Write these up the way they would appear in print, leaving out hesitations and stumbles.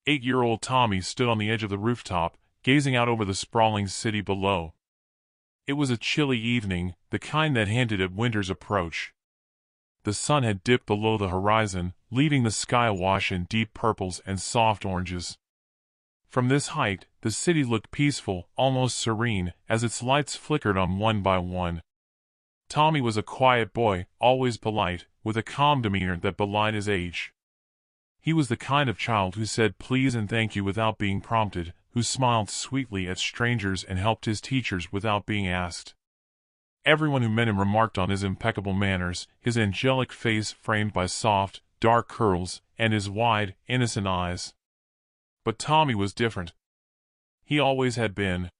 8-year-old Tommy stood on the edge of the rooftop, gazing out over the sprawling city below. It was a chilly evening, the kind that hinted at winter's approach. The sun had dipped below the horizon, leaving the sky awash in deep purples and soft oranges. From this height, the city looked peaceful, almost serene, as its lights flickered on one by one. Tommy was a quiet boy, always polite, with a calm demeanor that belied his age. He was the kind of child who said please and thank you without being prompted, who smiled sweetly at strangers and helped his teachers without being asked. Everyone who met him remarked on his impeccable manners, his angelic face framed by soft, dark curls, and his wide, innocent eyes. But Tommy was different. He always had been.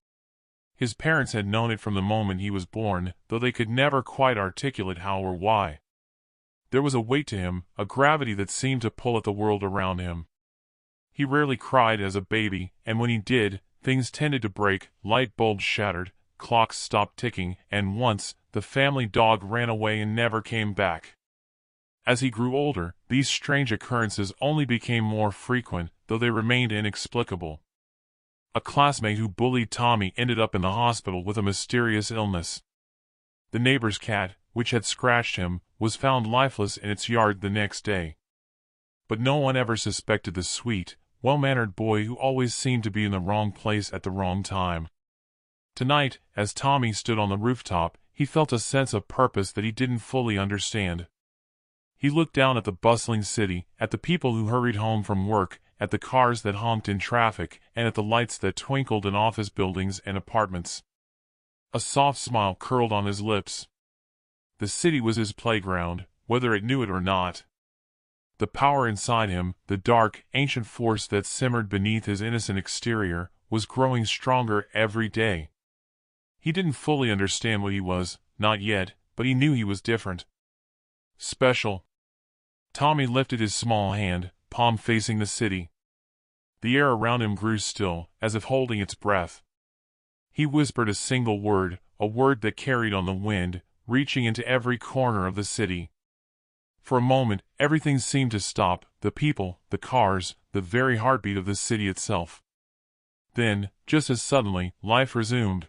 His parents had known it from the moment he was born, though they could never quite articulate how or why. There was a weight to him, a gravity that seemed to pull at the world around him. He rarely cried as a baby, and when he did, things tended to break, light bulbs shattered, clocks stopped ticking, and once, the family dog ran away and never came back. As he grew older, these strange occurrences only became more frequent, though they remained inexplicable. A classmate who bullied Tommy ended up in the hospital with a mysterious illness. The neighbor's cat, which had scratched him, was found lifeless in its yard the next day. But no one ever suspected the sweet, well-mannered boy who always seemed to be in the wrong place at the wrong time. Tonight, as Tommy stood on the rooftop, he felt a sense of purpose that he didn't fully understand. He looked down at the bustling city, at the people who hurried home from work, at the cars that honked in traffic, and at the lights that twinkled in office buildings and apartments. A soft smile curled on his lips. The city was his playground, whether it knew it or not. The power inside him, the dark, ancient force that simmered beneath his innocent exterior, was growing stronger every day. He didn't fully understand what he was, not yet, but he knew he was different. Special. Tommy lifted his small hand, palm facing the city. The air around him grew still, as if holding its breath. He whispered a single word, a word that carried on the wind, reaching into every corner of the city. For a moment, everything seemed to stop, the people, the cars, the very heartbeat of the city itself. Then, just as suddenly, life resumed.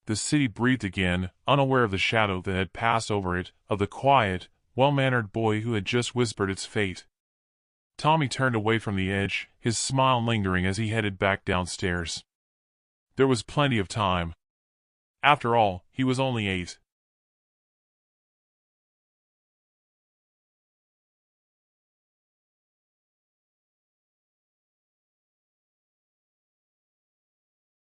The city breathed again, unaware of the shadow that had passed over it, of the quiet, well-mannered boy who had just whispered its fate. Tommy turned away from the edge, his smile lingering as he headed back downstairs. There was plenty of time. After all, he was only 8.